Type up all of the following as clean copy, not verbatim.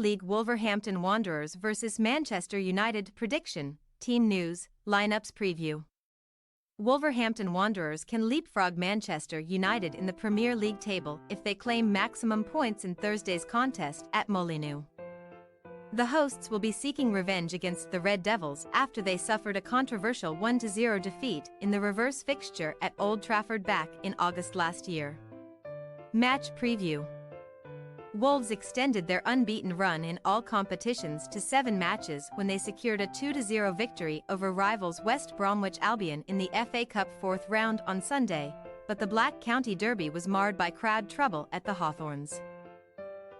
League Wolverhampton Wanderers vs Manchester United prediction, team news, lineups preview. Wolverhampton Wanderers can leapfrog Manchester United in the Premier League table if they claim maximum points in Thursday's contest at Molineux. The hosts will be seeking revenge against the Red Devils after they suffered a controversial 1-0 defeat in the reverse fixture at Old Trafford back in August last year. Match preview. Wolves extended their unbeaten run in all competitions to 7 matches when they secured a 2-0 victory over rivals West Bromwich Albion in the FA Cup 4th round on Sunday, but the Black County Derby was marred by crowd trouble at the Hawthorns.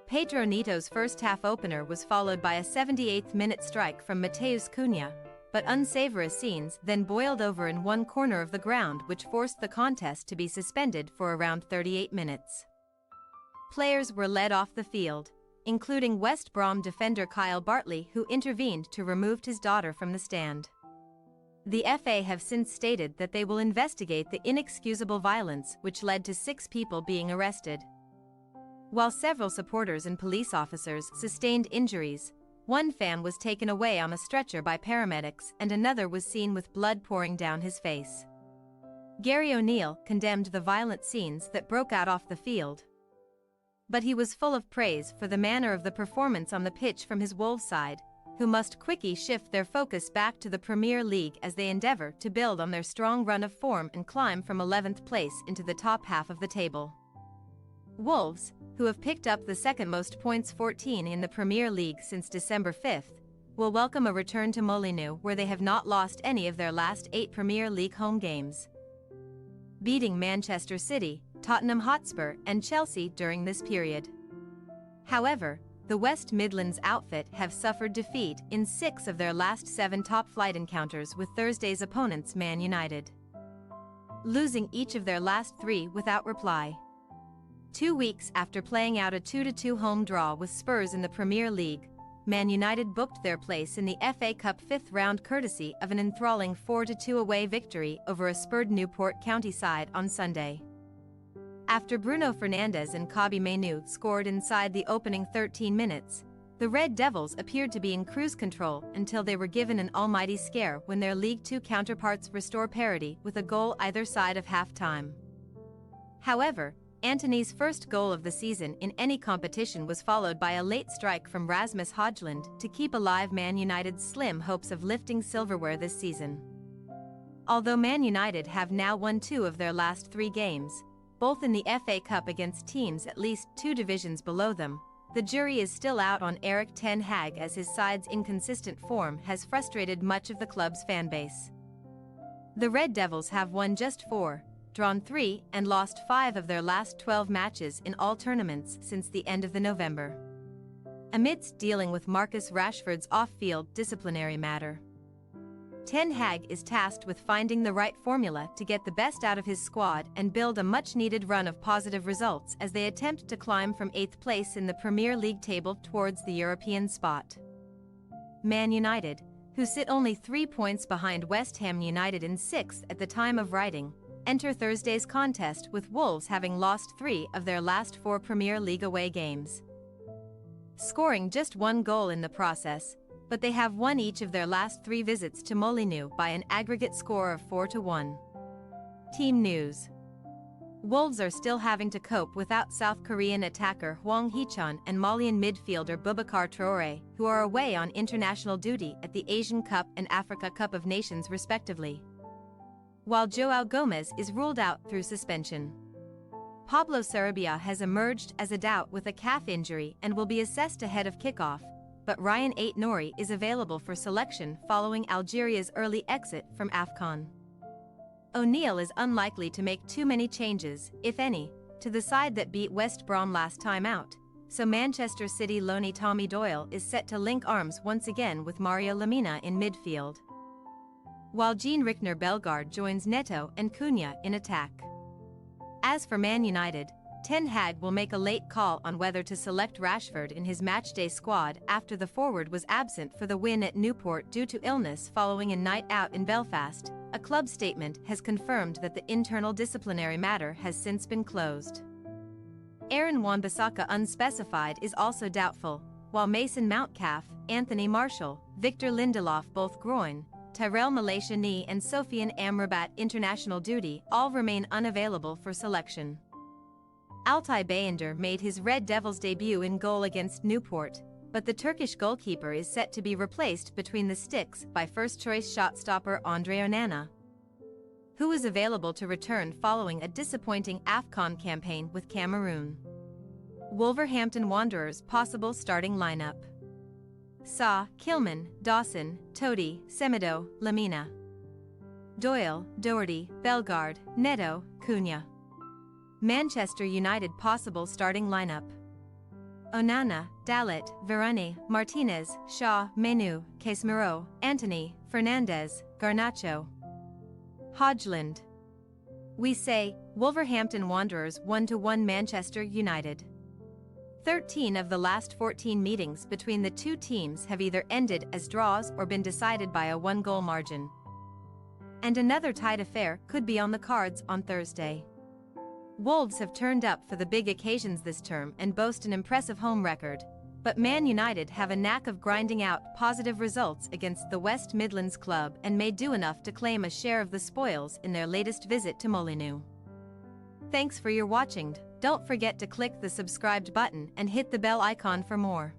Pedro Neto's first-half opener was followed by a 78th-minute strike from Matheus Cunha, but unsavory scenes then boiled over in one corner of the ground which forced the contest to be suspended for around 38 minutes. Players were led off the field, including West Brom defender Kyle Bartley, who intervened to remove his daughter from the stand. The FA have since stated that they will investigate the inexcusable violence which led to 6 people being arrested. While several supporters and police officers sustained injuries, one fan was taken away on a stretcher by paramedics and another was seen with blood pouring down his face. Gary O'Neill condemned the violent scenes that broke out off the field, but he was full of praise for the manner of the performance on the pitch from his Wolves side, who must quickly shift their focus back to the Premier League as they endeavour to build on their strong run of form and climb from 11th place into the top half of the table. Wolves, who have picked up the second most points, 14 in the Premier League since December 5th, will welcome a return to Molineux where they have not lost any of their last 8 Premier League home games, beating Manchester City, Tottenham Hotspur and Chelsea during this period. However, the West Midlands outfit have suffered defeat in 6 of their last 7 top-flight encounters with Thursday's opponents Man United, losing each of their last 3 without reply. 2 weeks after playing out a 2-2 home draw with Spurs in the Premier League, Man United booked their place in the FA Cup 5th round courtesy of an enthralling 4-2 away victory over a spurred Newport County side on Sunday. After Bruno Fernandes and Kobbie Mainoo scored inside the opening 13 minutes, the Red Devils appeared to be in cruise control until they were given an almighty scare when their League Two counterparts restored parity with a goal either side of half-time. However, Antony's first goal of the season in any competition was followed by a late strike from Rasmus Højlund to keep alive Man United's slim hopes of lifting silverware this season. Although Man United have now won 2 of their last 3 games, both in the FA Cup against teams at least 2 divisions below them, the jury is still out on Erik ten Hag as his side's inconsistent form has frustrated much of the club's fanbase. The Red Devils have won just 4, drawn 3 and lost 5 of their last 12 matches in all tournaments since the end of the November, amidst dealing with Marcus Rashford's off-field disciplinary matter. Ten Hag is tasked with finding the right formula to get the best out of his squad and build a much-needed run of positive results as they attempt to climb from 8th place in the Premier League table towards the European spot. Man United, who sit only 3 points behind West Ham United in 6th at the time of writing, enter Thursday's contest with Wolves having lost 3 of their last 4 Premier League away games, scoring just 1 goal in the process, but they have won each of their last 3 visits to Molineux by an aggregate score of 4-1. Team news. Wolves are still having to cope without South Korean attacker Hwang Hee-chan and Malian midfielder Boubacar Traoré, who are away on international duty at the Asian Cup and Africa Cup of Nations respectively, while João Gomes is ruled out through suspension. Pablo Sarabia has emerged as a doubt with a calf injury and will be assessed ahead of kickoff, but Ryan Ait-Nouri is available for selection following Algeria's early exit from AFCON. O'Neill is unlikely to make too many changes, if any, to the side that beat West Brom last time out, so Manchester City loanee Tommy Doyle is set to link arms once again with Mario Lemina in midfield, while Jean-Rickner Bellegarde joins Neto and Cunha in attack. As for Man United, Ten Hag will make a late call on whether to select Rashford in his matchday squad after the forward was absent for the win at Newport due to illness following a night out in Belfast. A club statement has confirmed that the internal disciplinary matter has since been closed. Aaron Wan-Bissaka unspecified is also doubtful, while Mason Mount calf, Anthony Marshall, Victor Lindelof both groin, Tyrell Malaysia knee and Sofian Amrabat international duty all remain unavailable for selection. Altay Bayındır made his Red Devils debut in goal against Newport, but the Turkish goalkeeper is set to be replaced between the sticks by first-choice shot-stopper Andre Onana, who is available to return following a disappointing AFCON campaign with Cameroon. Wolverhampton Wanderers possible starting lineup: Sa, Kilman, Dawson, Todi, Semedo, Lamina, Doyle, Doherty, Bellegarde, Neto, Cunha. Manchester United possible starting lineup: Onana, Dalit, Varane, Martinez, Shaw, Menu, Casemiro, Antony, Fernandez, Garnacho, Hodgland. We say, Wolverhampton Wanderers 1-1 Manchester United. 13 of the last 14 meetings between the two teams have either ended as draws or been decided by a one-goal margin. And another tight affair could be on the cards on Thursday. Wolves have turned up for the big occasions this term and boast an impressive home record, but Man United have a knack of grinding out positive results against the West Midlands club and may do enough to claim a share of the spoils in their latest visit to Molineux. Thanks for your watching. Don't forget to click the subscribed button and hit the bell icon for more.